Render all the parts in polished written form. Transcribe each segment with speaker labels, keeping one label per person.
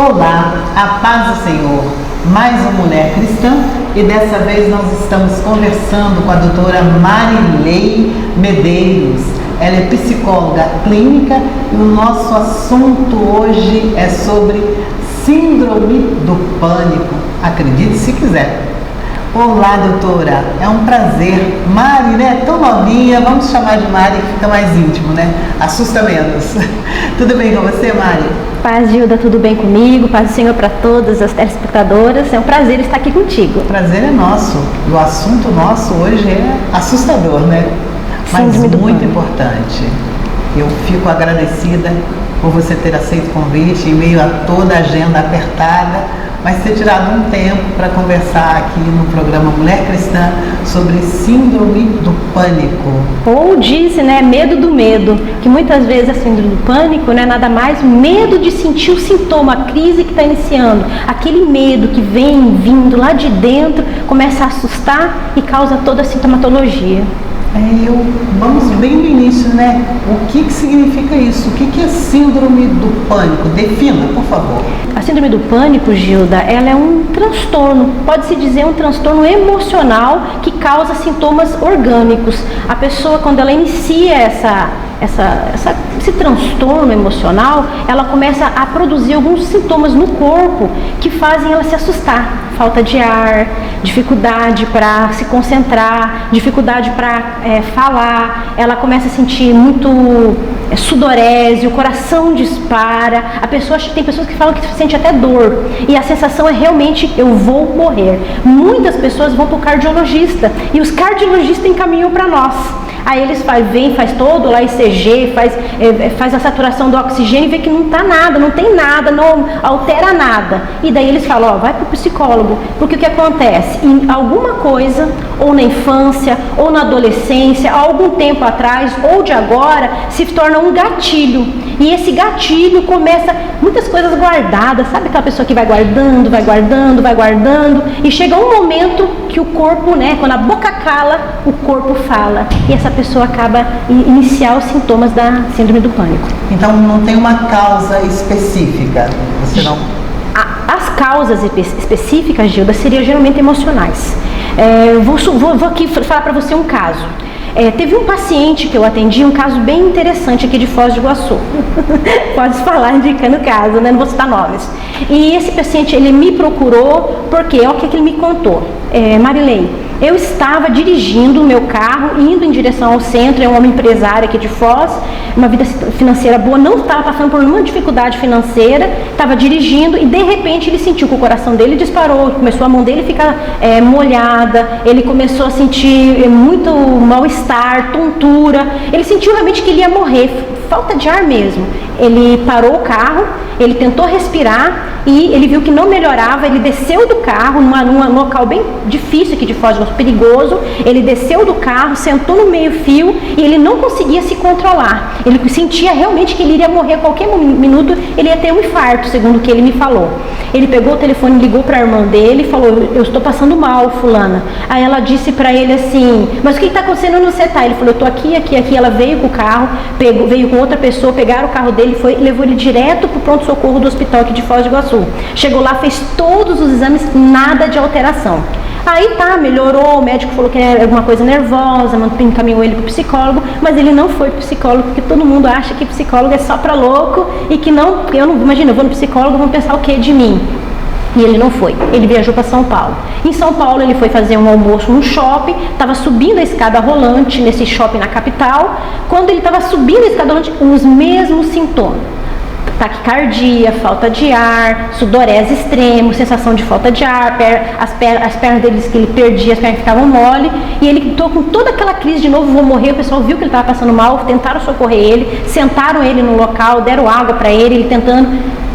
Speaker 1: Olá, a paz do Senhor, mais uma mulher cristã, e dessa vez nós estamos conversando com a doutora Marilei Medeiros. Ela é psicóloga clínica e o nosso assunto hoje é sobre síndrome do pânico. Acredite se quiser. Olá, doutora, é um prazer. Mari, né? Tão novinha, vamos chamar de Mari, que fica mais íntimo, né? Assusta menos. Tudo bem com você, Mari?
Speaker 2: Paz, Gilda, tudo bem comigo? Paz do Senhor para todas as telespectadoras. É um prazer estar aqui contigo.
Speaker 1: O prazer é nosso. O assunto nosso hoje é assustador, né? Mas muito importante. Eu fico agradecida por você ter aceito o convite em meio a toda a agenda apertada, mas ter tirado um tempo para conversar aqui no programa Mulher Cristã sobre síndrome do pânico.
Speaker 2: Ou diz, né, medo do medo, que muitas vezes a síndrome do pânico não é nada mais medo de sentir o sintoma, a crise que está iniciando, aquele medo que vem vindo lá de dentro, começa a assustar e causa toda a sintomatologia.
Speaker 1: Vamos bem no início, né? O que significa isso? O que é síndrome do pânico? Defina, por favor.
Speaker 2: A síndrome do pânico, Gilda, ela é um transtorno, pode-se dizer um transtorno emocional que causa sintomas orgânicos. A pessoa, quando ela inicia esse transtorno emocional, ela começa a produzir alguns sintomas no corpo que fazem ela se assustar. Falta de ar, dificuldade para se concentrar, dificuldade para falar, ela começa a sentir muito sudorese, o coração dispara, tem pessoas que falam que sente até dor, e a sensação é realmente, eu vou morrer. Muitas pessoas vão para o cardiologista, e os cardiologistas encaminham para nós. Aí eles faz todo lá ECG, faz a saturação do oxigênio e vê que não tá nada, não tem nada, não altera nada. E daí eles falam, vai para o psicólogo, porque o que acontece? Em alguma coisa, ou na infância, ou na adolescência, há algum tempo atrás, ou de agora, se torna um gatilho. E esse gatilho começa, muitas coisas guardadas, sabe aquela pessoa que vai guardando, e chega um momento que o corpo, né, quando a boca cala, o corpo fala. E essa pessoa acaba iniciar os sintomas da síndrome do pânico.
Speaker 1: Então não tem uma causa específica? Você não...
Speaker 2: As causas específicas, Gilda, seriam geralmente emocionais. Vou aqui falar para você um caso. Teve um paciente que eu atendi, um caso bem interessante aqui de Foz do Iguaçu. Pode falar, indicando o caso, né? Não vou citar nomes. E esse paciente, ele me procurou, porque olha o que ele me contou. Marilei, eu estava dirigindo o meu carro, indo em direção ao centro, é um homem empresário aqui de Foz, uma vida financeira boa, não estava passando por nenhuma dificuldade financeira, estava dirigindo e de repente ele sentiu que o coração dele disparou, começou a mão dele ficar molhada, ele começou a sentir muito mal-estar, tontura, ele sentiu realmente que ele ia morrer, falta de ar mesmo. Ele parou o carro, ele tentou respirar e ele viu que não melhorava, ele desceu do carro, num local bem difícil aqui de Foz do Iguaçu, perigoso, ele desceu do carro, sentou no meio-fio e ele não conseguia se controlar. Ele sentia realmente que ele iria morrer a qualquer minuto, ele ia ter um infarto, segundo o que ele me falou. Ele pegou o telefone, ligou para a irmã dele e falou, eu estou passando mal, fulana. Aí ela disse para ele assim, mas o que está acontecendo onde você está? Ele falou, eu estou aqui. Ela veio com o carro, veio com outra pessoa, pegaram o carro dele, levou ele direto para o pronto-socorro do hospital aqui de Foz do Iguaçu. Chegou lá, fez todos os exames, nada de alteração. Aí melhorou, o médico falou que era alguma coisa nervosa, encaminhou ele para o psicólogo, mas ele não foi para o psicólogo, porque todo mundo acha que psicólogo é só para louco e que não, imagina, eu vou no psicólogo, vão pensar o que de mim? E ele não foi, ele viajou para São Paulo. Em São Paulo ele foi fazer um almoço no shopping, estava subindo a escada rolante nesse shopping na capital. Quando ele estava subindo a escada rolante, os mesmos sintomas. Taquicardia, falta de ar, sudorese extremo, sensação de falta de ar, as pernas dele, que ele perdia, as pernas ficavam mole, e ele estou com toda aquela crise de novo, vou morrer. O pessoal viu que ele estava passando mal, tentaram socorrer ele, sentaram ele no local, deram água para ele tentando,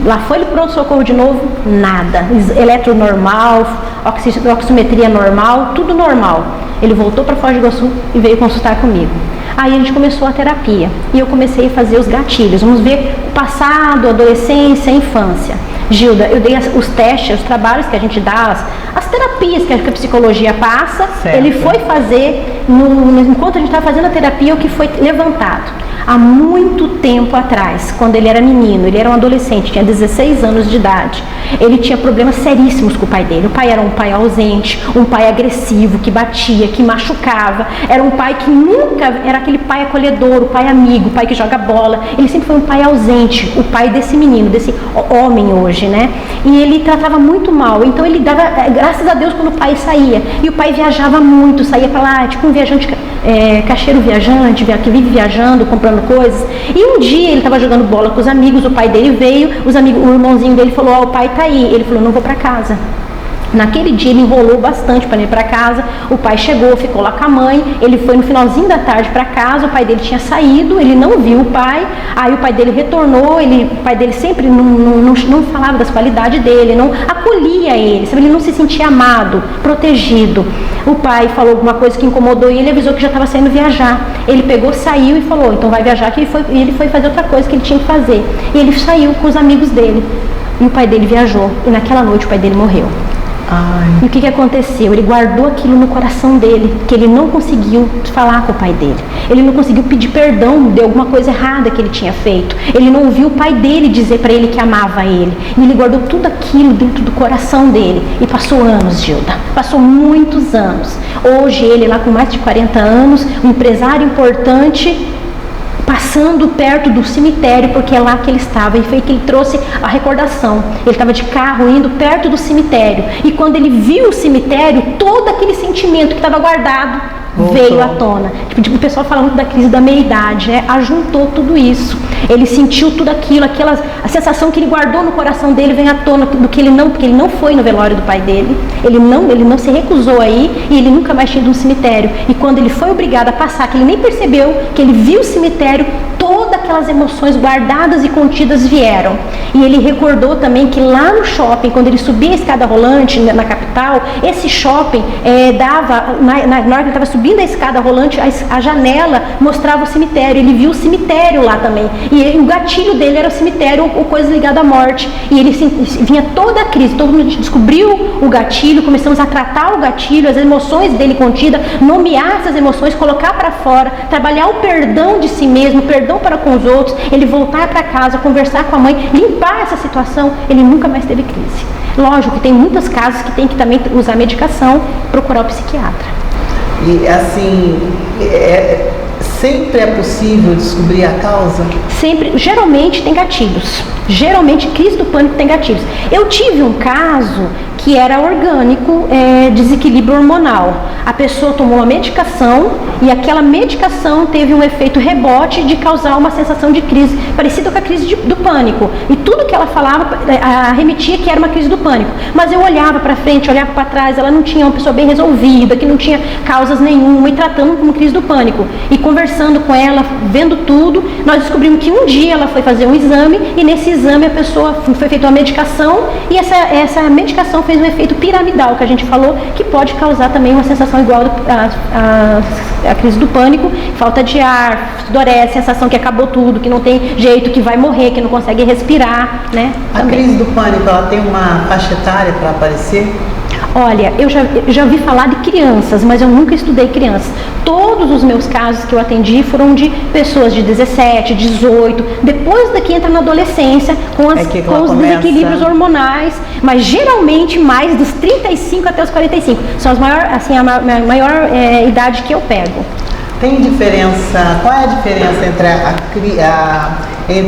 Speaker 2: lá foi ele pronto-socorro de novo, nada, eletro normal, oximetria normal, tudo normal. Ele voltou para Foz do Iguaçu e veio consultar comigo. Aí a gente começou a terapia e eu comecei a fazer os gatilhos. Vamos ver o passado, a adolescência, a infância. Gilda, eu dei os testes, os trabalhos que a gente dá, as terapias que a psicologia passa, certo. Ele foi fazer, enquanto a gente estava fazendo a terapia, o que foi levantado. Há muito tempo atrás, quando ele era menino, ele era um adolescente, tinha 16 anos de idade, ele tinha problemas seríssimos com o pai dele. O pai era um pai ausente, um pai agressivo, que batia, que machucava. Era um pai que nunca era aquele pai acolhedor, o pai amigo, o pai que joga bola. Ele sempre foi um pai ausente, o pai desse menino, desse homem hoje, né? E ele tratava muito mal. Então ele dava graças a Deus quando o pai saía. E o pai viajava muito, saía para lá, tipo um viajante, caixeiro viajante, que vive viajando, comprando coisas. E um dia ele estava jogando bola com os amigos, o pai dele veio, o irmãozinho dele falou: ó, o pai tá aí. Ele falou: não vou para casa. Naquele dia ele enrolou bastante para ir para casa. O pai chegou, ficou lá com a mãe. Ele foi no finalzinho da tarde para casa. O pai dele tinha saído, ele não viu o pai. Aí o pai dele retornou. O pai dele sempre não falava das qualidades dele, não acolhia ele, sabe? Ele não se sentia amado, protegido. O pai falou alguma coisa que incomodou ele, avisou que já estava saindo viajar. Ele pegou, saiu e falou: então vai viajar, que ele foi fazer outra coisa que ele tinha que fazer. E ele saiu com os amigos dele. E o pai dele viajou. E naquela noite o pai dele morreu.
Speaker 1: Ai.
Speaker 2: E o que aconteceu? Ele guardou aquilo no coração dele, que ele não conseguiu falar com o pai dele. Ele não conseguiu pedir perdão de alguma coisa errada que ele tinha feito. Ele não ouviu o pai dele dizer para ele que amava ele. E ele guardou tudo aquilo dentro do coração dele. E passou anos, Gilda. Passou muitos anos. Hoje ele, lá com mais de 40 anos, um empresário importante, passando perto do cemitério, porque é lá que ele estava, e foi que ele trouxe a recordação. Ele estava de carro indo perto do cemitério, e quando ele viu o cemitério, todo aquele sentimento que estava guardado veio à tona. Tipo, o pessoal fala muito da crise da meia-idade, né? Ajuntou tudo isso. Ele sentiu tudo aquilo, a sensação que ele guardou no coração dele vem à tona, porque ele não foi no velório do pai dele, ele não se recusou aí, e ele nunca mais tinha ido no cemitério. E quando ele foi obrigado a passar, que ele nem percebeu, que ele viu o cemitério, todas aquelas emoções guardadas e contidas vieram. E ele recordou também que lá no shopping, quando ele subia a escada rolante na capital, esse shopping dava, na hora que ele estava subindo a escada rolante, a janela mostrava o cemitério. Ele viu o cemitério lá também. E o gatilho dele era o cemitério ou coisa ligada à morte. E ele vinha toda a crise, todo mundo descobriu o gatilho, começamos a tratar o gatilho, as emoções dele contidas, nomear essas emoções, colocar para fora, trabalhar o perdão de si mesmo, perdão para com os outros, ele voltar para casa, conversar com a mãe, limpar essa situação. Ele nunca mais teve crise. Lógico que tem muitos casos que tem que também usar medicação, procurar o psiquiatra.
Speaker 1: E assim, sempre é possível descobrir a causa?
Speaker 2: Sempre, geralmente tem gatilhos. Geralmente crise do pânico tem gatilhos. Eu tive um caso que era orgânico, desequilíbrio hormonal. A pessoa tomou uma medicação e aquela medicação teve um efeito rebote de causar uma sensação de crise, parecida com a crise do pânico. E tudo que ela falava remetia que era uma crise do pânico. Mas eu olhava para frente, olhava para trás, ela não tinha uma pessoa bem resolvida, que não tinha causas nenhuma, e tratando como crise do pânico. E conversando com ela, vendo tudo, nós descobrimos que um dia ela foi fazer um exame, e nesse exame a pessoa foi feita uma medicação, e essa medicação fez um efeito piramidal, que a gente falou, que pode causar também uma sensação igual à crise do pânico, falta de ar, sudorese, sensação que acabou tudo, que não tem jeito, que vai morrer, que não consegue respirar, né?
Speaker 1: A crise do pânico, ela tem uma faixa etária para aparecer?
Speaker 2: Olha, eu já ouvi falar de crianças, mas eu nunca estudei crianças. Todos os meus casos que eu atendi foram de pessoas de 17, 18, depois daqui entra na adolescência, com os desequilíbrios hormonais, mas geralmente mais dos 35 até os 45. São a maior idade que eu pego.
Speaker 1: Tem diferença, qual é a diferença entre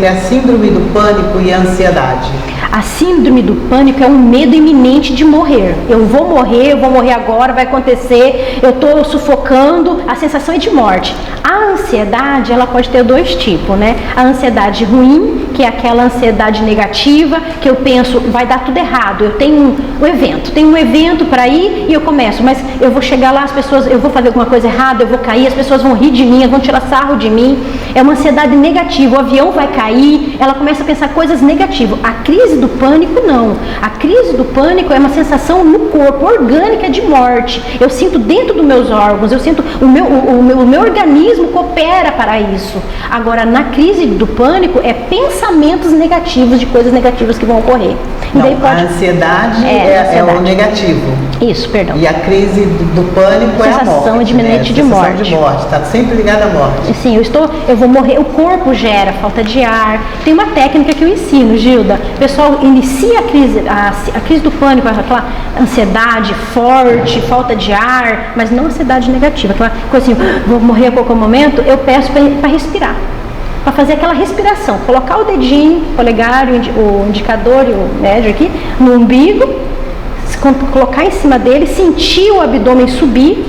Speaker 1: a síndrome do pânico e a ansiedade?
Speaker 2: A síndrome do pânico é um medo iminente de morrer. Eu vou morrer agora, vai acontecer, eu estou sufocando, a sensação é de morte. A ansiedade, ela pode ter dois tipos, né? A ansiedade ruim, que é aquela ansiedade negativa, que eu penso, vai dar tudo errado. Eu tenho um evento para ir e eu começo, mas eu vou chegar lá, as pessoas, eu vou fazer alguma coisa errada, eu vou cair, as pessoas vão rir de mim, vão tirar sarro de mim. É uma ansiedade negativa, o avião vai cair, ela começa a pensar coisas negativas. A crise do pânico não. A crise do pânico é uma sensação no corpo, orgânica de morte. Eu sinto dentro dos meus órgãos, eu sinto o meu organismo coopera para isso. Agora, na crise do pânico é pensamento pensamentos negativos de coisas negativas que vão ocorrer. E
Speaker 1: Não,
Speaker 2: daí pode...
Speaker 1: a ansiedade é o negativo.
Speaker 2: Isso, perdão.
Speaker 1: E a crise do pânico é a morte.
Speaker 2: Sensação iminente de morte.
Speaker 1: De morte, está sempre ligada à morte.
Speaker 2: Sim, eu vou morrer, o corpo gera falta de ar. Tem uma técnica que eu ensino, Gilda. O pessoal inicia a crise do pânico, aquela ansiedade forte, falta de ar, mas não ansiedade negativa, aquela coisa assim, vou morrer a qualquer momento, eu peço para respirar. Para fazer aquela respiração, colocar o dedinho, o polegar, o indicador e o médio aqui, no umbigo, colocar em cima dele, sentir o abdômen subir,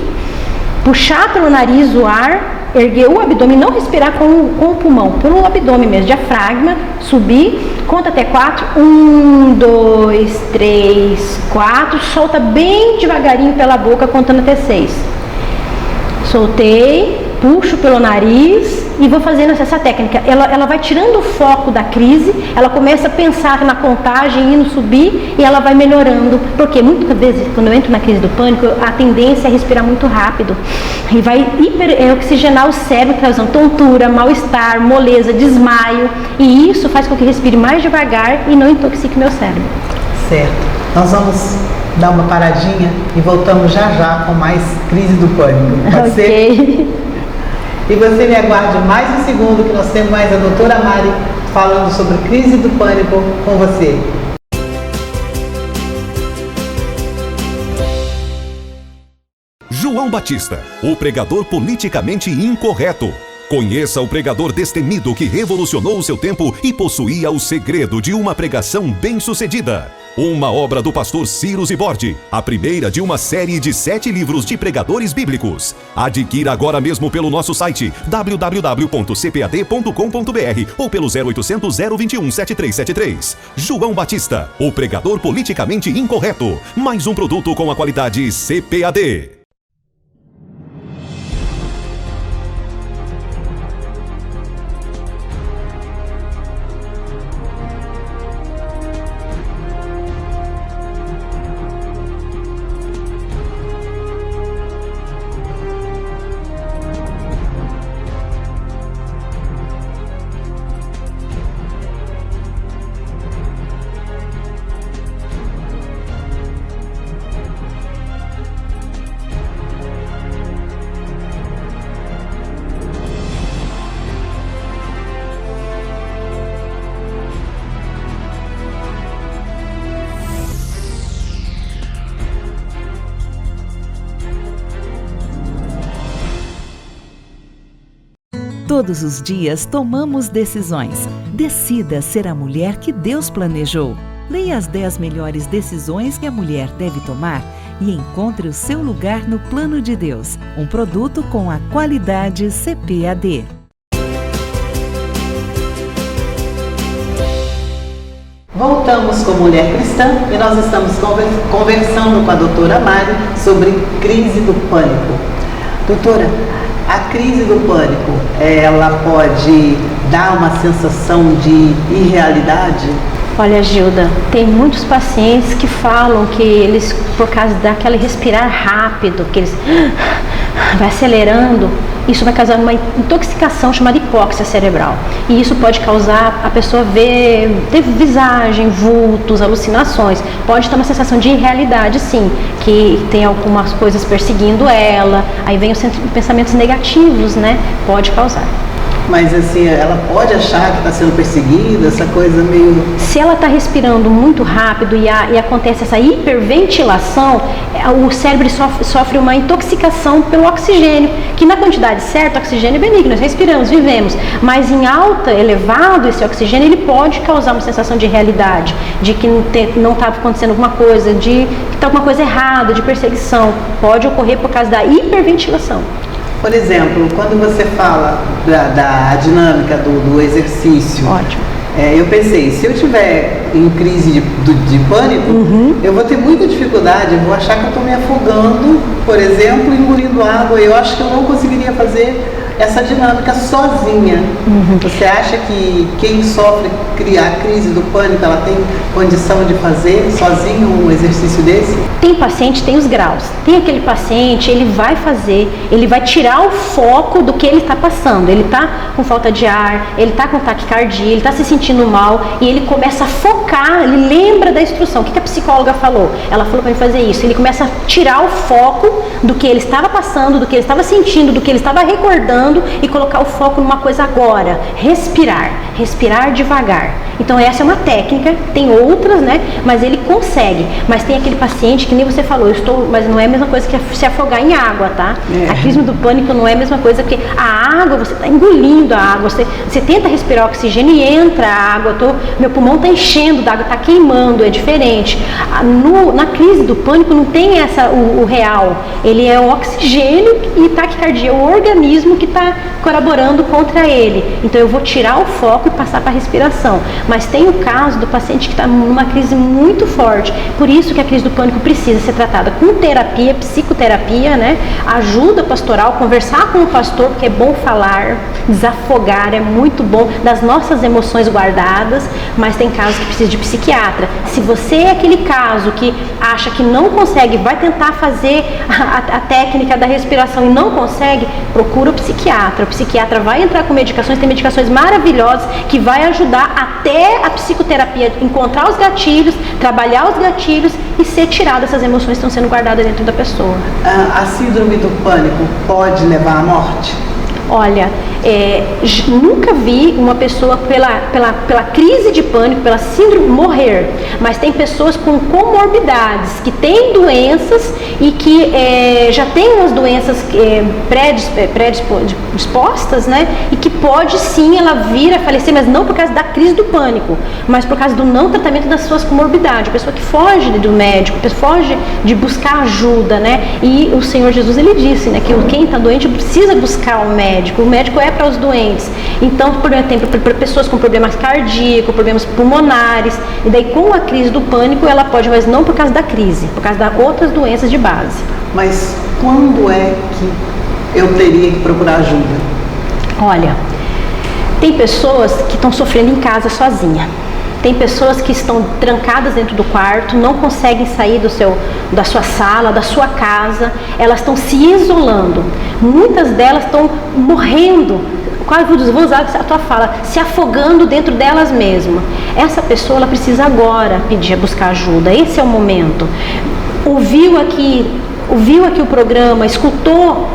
Speaker 2: puxar pelo nariz o ar, erguer o abdômen, não respirar com o pulmão, pelo abdômen mesmo, diafragma, subir, conta até 4, 1, 2, 3, 4, solta bem devagarinho pela boca, contando até 6. Soltei, puxo pelo nariz e vou fazendo essa técnica. Ela vai tirando o foco da crise, ela começa a pensar na contagem, indo subir e ela vai melhorando. Porque muitas vezes, quando eu entro na crise do pânico, a tendência é respirar muito rápido e vai oxigenar o cérebro, causando tontura, mal-estar, moleza, desmaio. E isso faz com que eu respire mais devagar e não intoxique meu cérebro.
Speaker 1: Certo. Nós vamos dar uma paradinha e voltamos já com mais crise do pânico. Pode ser? E você me aguarde mais um segundo que nós temos mais a doutora Mari falando sobre crise do pânico com você.
Speaker 3: João Batista, o pregador politicamente incorreto. Conheça o pregador destemido que revolucionou o seu tempo e possuía o segredo de uma pregação bem-sucedida. Uma obra do pastor Ciro Zibordi, a primeira de uma série de 7 livros de pregadores bíblicos. Adquira agora mesmo pelo nosso site www.cpad.com.br ou pelo 0800 021 7373. João Batista, o pregador politicamente incorreto. Mais um produto com a qualidade CPAD.
Speaker 4: Todos os dias tomamos decisões. Decida ser a mulher que Deus planejou. Leia as 10 melhores decisões que a mulher deve tomar e encontre o seu lugar no plano de Deus. Um produto com a qualidade CPAD.
Speaker 1: Voltamos com Mulher Cristã e nós estamos conversando com a doutora Mari sobre crise do pânico. Doutora, a crise do pânico, ela pode dar uma sensação de irrealidade?
Speaker 2: Olha, Gilda, tem muitos pacientes que falam que eles, por causa daquele respirar rápido, que eles vai acelerando, isso vai causar uma intoxicação chamada hipóxia cerebral. E isso pode causar a pessoa ter visagem, vultos, alucinações. Pode ter uma sensação de irrealidade, sim, que tem algumas coisas perseguindo ela, aí vem os pensamentos negativos, né? Pode causar.
Speaker 1: Mas assim, ela pode achar que está sendo perseguida, essa coisa meio...
Speaker 2: Se ela está respirando muito rápido e acontece essa hiperventilação, o cérebro sofre uma intoxicação pelo oxigênio, que na quantidade certa, o oxigênio é benigno, nós respiramos, vivemos, mas em elevado esse oxigênio, ele pode causar uma sensação de realidade, de que não está acontecendo alguma coisa, de que está alguma coisa errada, de perseguição. Pode ocorrer por causa da hiperventilação.
Speaker 1: Por exemplo, quando você fala da dinâmica do exercício,
Speaker 2: ótimo.
Speaker 1: Eu pensei, se eu tiver em crise de pânico, eu vou ter muita dificuldade, eu vou achar que eu estou me afogando, por exemplo, engolindo água, eu acho que eu não conseguiria fazer essa dinâmica sozinha. Você acha que quem sofre a crise do pânico, ela tem condição de fazer sozinho um exercício desse?
Speaker 2: Tem paciente, tem os graus. Tem aquele paciente, ele vai fazer, ele vai tirar o foco do que ele está passando. Ele está com falta de ar, ele está com taquicardia, ele está se sentindo mal e ele começa a focar, ele lembra da instrução. O que a psicóloga falou? Ela falou para ele fazer isso. Ele começa a tirar o foco do que ele estava passando, do que ele estava sentindo, do que ele estava recordando e colocar o foco numa coisa agora. Respirar devagar. Então essa é uma técnica, tem outras, né? Mas ele consegue. Mas tem aquele paciente que nem você falou, mas não é a mesma coisa que se afogar em água, tá? A crise do pânico não é a mesma coisa que a água, você está engolindo a água, você tenta respirar oxigênio e entra a água, meu pulmão está enchendo d'água, está queimando, é diferente. Na crise do pânico não tem o real, ele é o oxigênio e taquicardia, o organismo que está colaborando contra ele. Então eu vou tirar o foco e passar para a respiração. Mas tem o caso do paciente que está numa crise muito forte, por isso que a crise do pânico precisa ser tratada com terapia, psicoterapia, né? Ajuda pastoral, conversar com o pastor, porque é bom falar, desafogar, é muito bom, das nossas emoções guardadas, mas tem casos que precisa de psiquiatra. Se você é aquele caso que acha que não consegue, vai tentar fazer a técnica da respiração e não consegue, procura o psiquiatra. O psiquiatra vai entrar com medicações, tem medicações maravilhosas que vai ajudar até a psicoterapia encontrar os gatilhos, trabalhar os gatilhos e ser tirada essas emoções que estão sendo guardadas dentro da pessoa.
Speaker 1: A síndrome do pânico pode levar à morte?
Speaker 2: Olha, nunca vi uma pessoa pela crise de pânico, pela síndrome, morrer. Mas tem pessoas com comorbidades, que têm doenças e que já têm umas doenças predispostas, né? E que pode sim ela vir a falecer, mas não por causa da crise do pânico, mas por causa do não tratamento das suas comorbidades. A pessoa que foge do médico, foge de buscar ajuda, né? E o Senhor Jesus, ele disse, né, que quem está doente precisa buscar o médico. O médico é para os doentes. Então, por exemplo, para pessoas com problemas cardíacos, problemas pulmonares, e daí com a crise do pânico ela pode, mas não por causa da crise, por causa de outras doenças de base.
Speaker 1: Mas quando é que eu teria que procurar ajuda?
Speaker 2: Olha, tem pessoas que estão sofrendo em casa sozinha. Tem pessoas que estão trancadas dentro do quarto, não conseguem sair da sua sala, da sua casa, elas estão se isolando. Muitas delas estão morrendo, quase vou usar a tua fala, se afogando dentro delas mesmas. Essa pessoa ela precisa agora buscar ajuda, esse é o momento. Ouviu aqui o programa, escutou,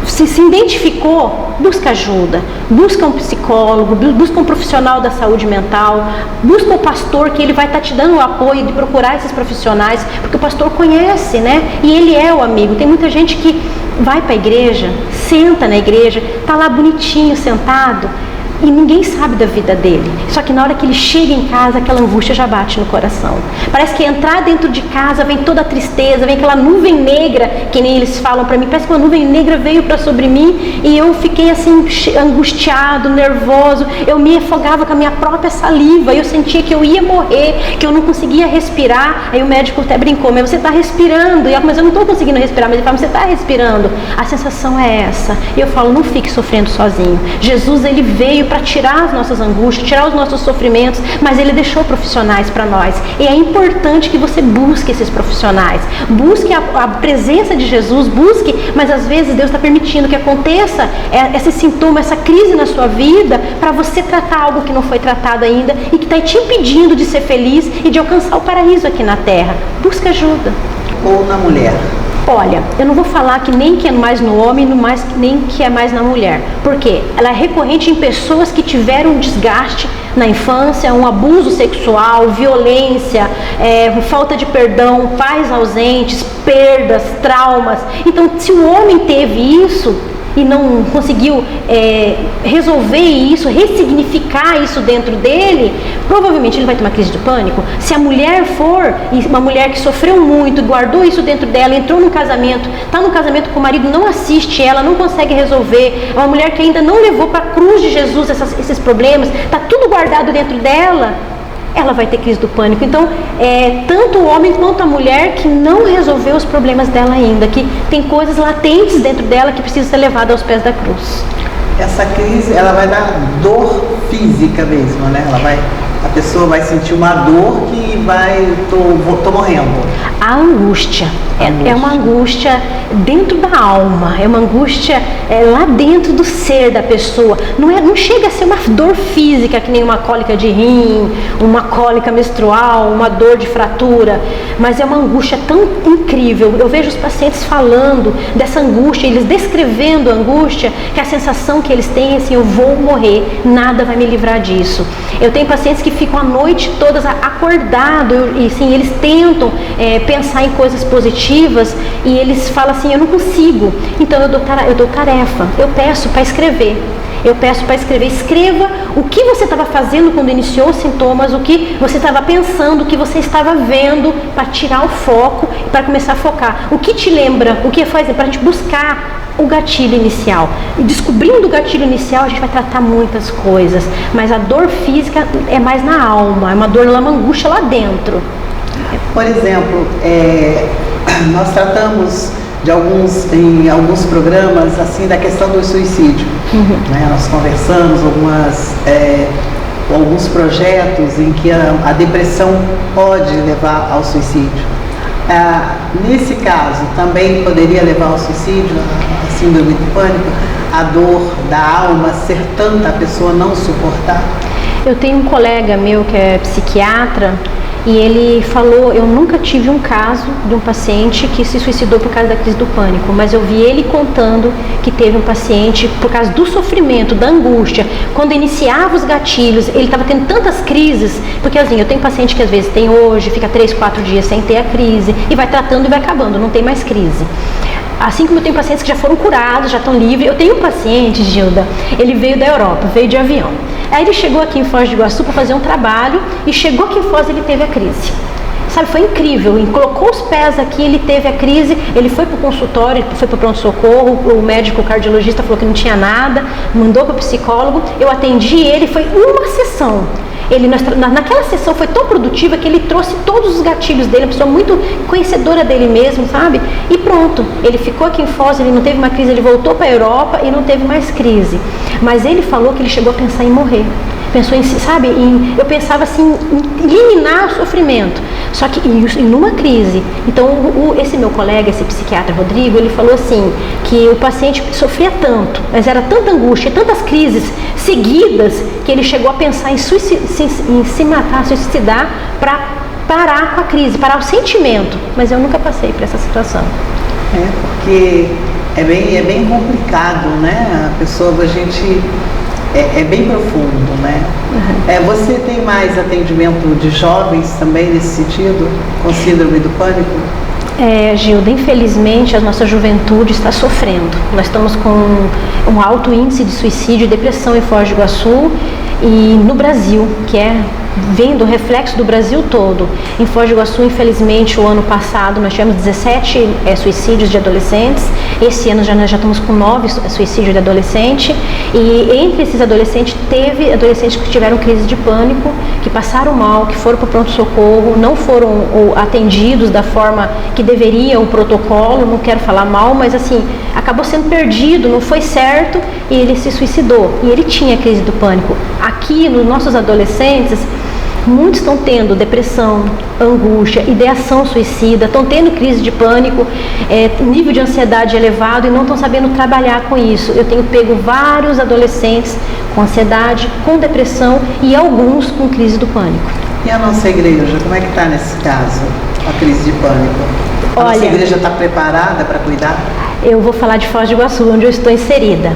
Speaker 2: se identificou, busca ajuda, busca um psicólogo, busca um profissional da saúde mental, busca o pastor, que ele vai estar te dando o apoio de procurar esses profissionais, porque o pastor conhece, né? E ele é o amigo. Tem muita gente que vai para a igreja, senta na igreja, está lá bonitinho, sentado, e ninguém sabe da vida dele. Só que na hora que ele chega em casa, aquela angústia já bate no coração. Parece que entrar dentro de casa vem toda a tristeza, vem aquela nuvem negra, que nem eles falam para mim, parece que uma nuvem negra veio sobre mim e eu fiquei assim angustiado, nervoso, eu me afogava com a minha própria saliva, eu sentia que eu ia morrer, que eu não conseguia respirar. Aí o médico até brincou, mas você está respirando. E eu, mas eu não estou conseguindo respirar. Mas ele fala, você está respirando. A sensação é essa. E eu falo, não fique sofrendo sozinho. Jesus, ele veio para tirar as nossas angústias, tirar os nossos sofrimentos, mas ele deixou profissionais para nós. E é importante que você busque esses profissionais, busque a presença de Jesus, busque, mas às vezes Deus está permitindo que aconteça esse sintoma, essa crise na sua vida, para você tratar algo que não foi tratado ainda e que está te impedindo de ser feliz e de alcançar o paraíso aqui na terra. Busca ajuda.
Speaker 1: Ou na mulher?
Speaker 2: Olha, eu não vou falar que nem que é mais no homem, nem que é mais na mulher. Por quê? Ela é recorrente em pessoas que tiveram um desgaste na infância, um abuso sexual, violência, falta de perdão, pais ausentes, perdas, traumas. Então, se o homem teve isso e não conseguiu resolver isso, ressignificar isso dentro dele, provavelmente ele vai ter uma crise de pânico. Se a mulher for, uma mulher que sofreu muito, guardou isso dentro dela, entrou num casamento, está num casamento com o marido, não assiste ela, não consegue resolver, é uma mulher que ainda não levou para a cruz de Jesus esses problemas, está tudo guardado dentro dela, ela vai ter crise do pânico. Então, tanto o homem quanto a mulher que não resolveu os problemas dela ainda, que tem coisas latentes dentro dela que precisam ser levadas aos pés da cruz.
Speaker 1: essa crise, ela vai dar dor física mesmo, né? A pessoa vai sentir uma dor que tô morrendo.
Speaker 2: A angústia. É uma angústia dentro da alma, é uma angústia lá dentro do ser da pessoa. Não chega a ser uma dor física, que nem uma cólica de rim, uma cólica menstrual, uma dor de fratura, mas é uma angústia tão incrível. Eu vejo os pacientes falando dessa angústia, eles descrevendo a angústia, que a sensação que eles têm é assim: eu vou morrer, nada vai me livrar disso. Eu tenho pacientes que ficam a noite todas acordados e sim, eles tentam pensar em coisas positivas e eles falam assim: eu não consigo, então eu dou tarefa, eu peço para escrever. Escreva o que você estava fazendo quando iniciou os sintomas, o que você estava pensando, o que você estava vendo, para tirar o foco e para começar a focar. O que te lembra, o que faz, para a gente buscar o gatilho inicial. E descobrindo o gatilho inicial, a gente vai tratar muitas coisas, mas a dor física é mais na alma, é uma dor, uma angústia lá dentro.
Speaker 1: Por exemplo, nós tratamos em alguns programas assim da questão do suicídio. Né? Nós conversamos alguns projetos em que a depressão pode levar ao suicídio. Nesse caso, também poderia levar ao suicídio, a síndrome do pânico, a dor da alma ser tanta, a pessoa não suportar?
Speaker 2: Eu tenho um colega meu que é psiquiatra e ele falou: eu nunca tive um caso de um paciente que se suicidou por causa da crise do pânico, mas eu vi ele contando que teve um paciente por causa do sofrimento, da angústia, quando iniciava os gatilhos, ele estava tendo tantas crises, porque assim, eu tenho paciente que às vezes tem hoje, fica 3, 4 dias sem ter a crise, e vai tratando e vai acabando, não tem mais crise. Assim como eu tenho pacientes que já foram curados, já estão livres. Eu tenho um paciente, Gilda, ele veio da Europa, veio de avião. Aí ele chegou aqui em Foz do Iguaçu para fazer um trabalho e chegou aqui em Foz e ele teve a crise. Sabe, foi incrível, ele colocou os pés aqui, ele teve a crise, ele foi para o consultório, ele foi para o pronto-socorro, o médico o cardiologista falou que não tinha nada, mandou para o psicólogo, eu atendi ele, foi uma sessão. Naquela sessão foi tão produtiva que ele trouxe todos os gatilhos dele, uma pessoa muito conhecedora dele mesmo, sabe? E pronto, ele ficou aqui em Foz, ele não teve uma crise, ele voltou para a Europa e não teve mais crise. Mas ele falou que ele chegou a pensar em morrer. Pensou em, sabe, eu pensava assim, em eliminar o sofrimento, só que em uma crise. Então esse meu colega, esse psiquiatra Rodrigo, ele falou assim, que o paciente sofria tanto, mas era tanta angústia, tantas crises seguidas, que ele chegou a pensar em se matar, suicidar, para parar com a crise, parar o sentimento. Mas eu nunca passei por essa situação.
Speaker 1: Porque é bem complicado, né? A pessoa, é bem profundo, né? Você tem mais atendimento de jovens também nesse sentido, com síndrome do pânico?
Speaker 2: Gilda, infelizmente a nossa juventude está sofrendo. Nós estamos com um alto índice de suicídio e depressão em Foz do Iguaçu e no Brasil, que vem do reflexo do Brasil todo. Em Foz do Iguaçu, infelizmente, o ano passado nós tivemos 17 suicídios de adolescentes. Esse ano nós já estamos com 9 suicídios de adolescente. E entre esses adolescentes, teve adolescentes que tiveram crise de pânico, que passaram mal, que foram para o pronto-socorro, não foram atendidos da forma que deveria o protocolo, não quero falar mal, mas assim, acabou sendo perdido, não foi certo, e ele se suicidou. E ele tinha crise do pânico. Aqui, nos nossos adolescentes, muitos estão tendo depressão, angústia, ideação suicida, estão tendo crise de pânico, nível de ansiedade elevado e não estão sabendo trabalhar com isso. Eu tenho pego vários adolescentes com ansiedade, com depressão e alguns com crise do pânico.
Speaker 1: E a nossa igreja, como é que está nesse caso, a crise de pânico? Nossa igreja está preparada para cuidar?
Speaker 2: Eu vou falar de Foz do Iguaçu, onde eu estou inserida.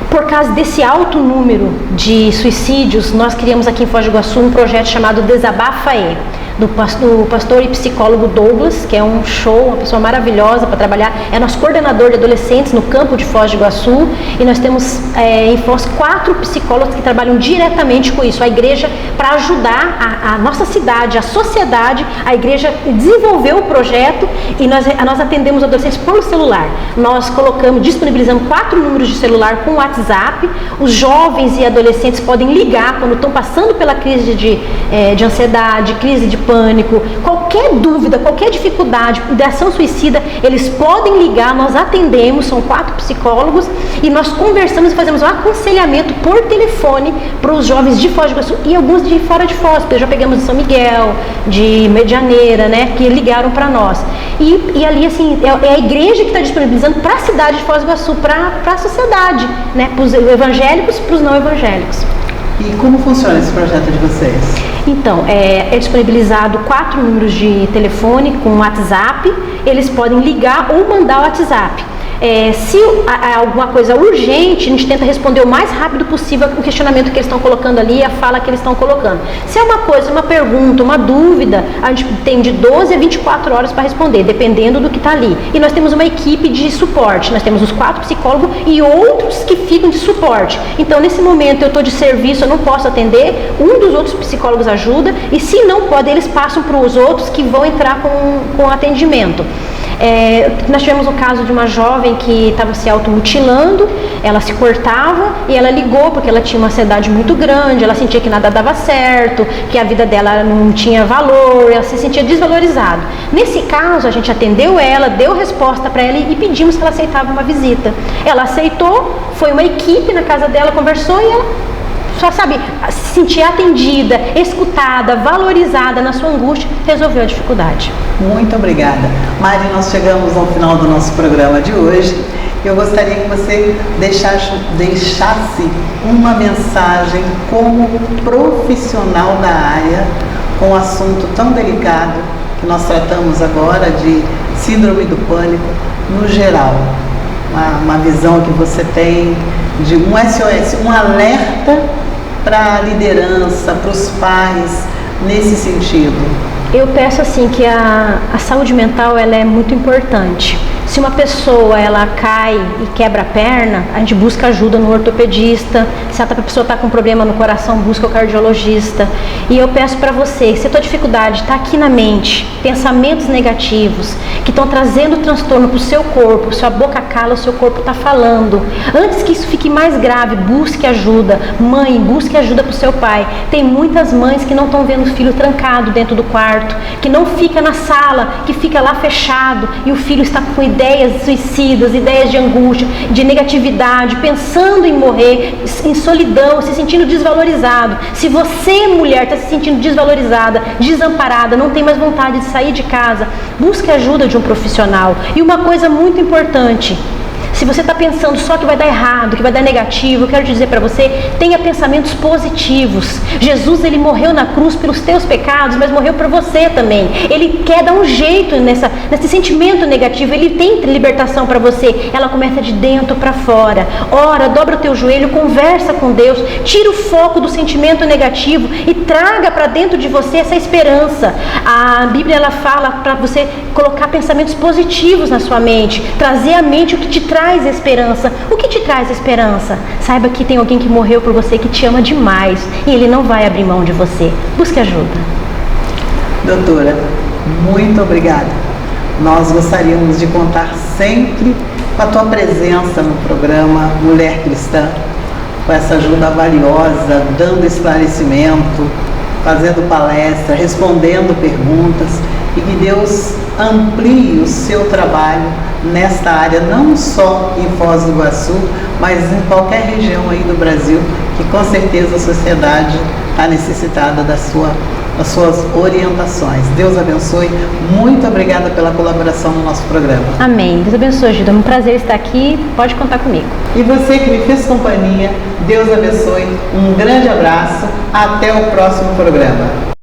Speaker 2: Por causa desse alto número de suicídios, nós criamos aqui em Foz do Iguaçu um projeto chamado Desabafa-E, do pastor e psicólogo Douglas, que é um show, uma pessoa maravilhosa para trabalhar, é nosso coordenador de adolescentes no campo de Foz do Iguaçu, e nós temos em Foz 4 psicólogos que trabalham diretamente com isso, a igreja, para ajudar a nossa cidade, a sociedade, a igreja desenvolveu o projeto e nós atendemos adolescentes por celular. Nós disponibilizamos 4 números de celular com WhatsApp, os jovens e adolescentes podem ligar quando estão passando pela crise de ansiedade, crise de pânico, qualquer dúvida, qualquer dificuldade de ação suicida, eles podem ligar, nós atendemos, são 4 psicólogos e nós conversamos e fazemos um aconselhamento por telefone para os jovens de Foz do Iguaçu e alguns de fora de Foz, porque já pegamos de São Miguel, de Medianeira, né, que ligaram para nós. E ali, assim, é a igreja que está disponibilizando para a cidade de Foz do Iguaçu, para a sociedade, né, para os evangélicos, para os não evangélicos.
Speaker 1: E como funciona esse projeto de vocês?
Speaker 2: Então, é disponibilizado 4 números de telefone com WhatsApp, eles podem ligar ou mandar o WhatsApp. Se há alguma coisa urgente, a gente tenta responder o mais rápido possível o questionamento que eles estão colocando ali, a fala que eles estão colocando. Se é uma coisa, uma pergunta, uma dúvida, a gente tem de 12 a 24 horas para responder, dependendo do que está ali. E nós temos uma equipe de suporte, nós temos os 4 psicólogos e outros que ficam de suporte. Então, nesse momento, eu estou de serviço, eu não posso atender, um dos outros psicólogos ajuda, e se não pode, eles passam para os outros que vão entrar com atendimento. Nós tivemos o caso de uma jovem que estava se automutilando, ela se cortava e ela ligou porque ela tinha uma ansiedade muito grande, ela sentia que nada dava certo, que a vida dela não tinha valor, ela se sentia desvalorizada. Nesse caso, a gente atendeu ela, deu resposta para ela e pedimos se ela aceitava uma visita. Ela aceitou, foi uma equipe na casa dela, conversou e ela só sabe, se sentir atendida, escutada, valorizada na sua angústia, resolveu a dificuldade.
Speaker 1: Muito obrigada. Mari, nós chegamos ao final do nosso programa de hoje. Eu gostaria que você deixasse uma mensagem como profissional da área, com um assunto tão delicado que nós tratamos agora de síndrome do pânico no geral. Uma visão que você tem de um SOS, um alerta para a liderança, para os pais, nesse sentido.
Speaker 2: Eu peço assim que a saúde mental ela é muito importante. Se uma pessoa ela cai e quebra a perna, a gente busca ajuda no ortopedista. Se a pessoa está com problema no coração, busca o cardiologista. E eu peço para você, se a tua dificuldade está aqui na mente, pensamentos negativos que estão trazendo transtorno para o seu corpo, sua boca cala, o seu corpo está falando. Antes que isso fique mais grave, busque ajuda. Mãe, busque ajuda para o seu pai. Tem muitas mães que não estão vendo o filho trancado dentro do quarto, que não fica na sala, que fica lá fechado e o filho está com ideias suicidas, ideias de angústia, de negatividade, pensando em morrer, em solidão, se sentindo desvalorizado. Se você, mulher, está se sentindo desvalorizada, desamparada, não tem mais vontade de sair de casa, busque a ajuda de um profissional. E uma coisa muito importante, se você está pensando só que vai dar errado, que vai dar negativo, eu quero dizer para você, tenha pensamentos positivos. Jesus, ele morreu na cruz pelos teus pecados, mas morreu por você também. Ele quer dar um jeito nesse sentimento negativo, ele tem libertação para você. Ela começa de dentro para fora. Ora, dobra o teu joelho, conversa com Deus, tira o foco do sentimento negativo e traga para dentro de você essa esperança. A Bíblia, ela fala para você colocar pensamentos positivos na sua mente, trazer à mente o que te traz esperança. O que te traz esperança? Saiba que tem alguém que morreu por você, que te ama demais e ele não vai abrir mão de você. Busque ajuda.
Speaker 1: Doutora, muito obrigada. Nós gostaríamos de contar sempre com a tua presença no programa Mulher Cristã, com essa ajuda valiosa, dando esclarecimento, fazendo palestra, respondendo perguntas, e que Deus amplie o seu trabalho nesta área, não só em Foz do Iguaçu, mas em qualquer região aí do Brasil, que com certeza a sociedade está necessitada das suas orientações. Deus abençoe. Muito obrigada pela colaboração no nosso programa.
Speaker 2: Amém. Deus abençoe, Gilda. É um prazer estar aqui. Pode contar comigo.
Speaker 1: E você que me fez companhia, Deus abençoe. Um grande abraço. Até o próximo programa.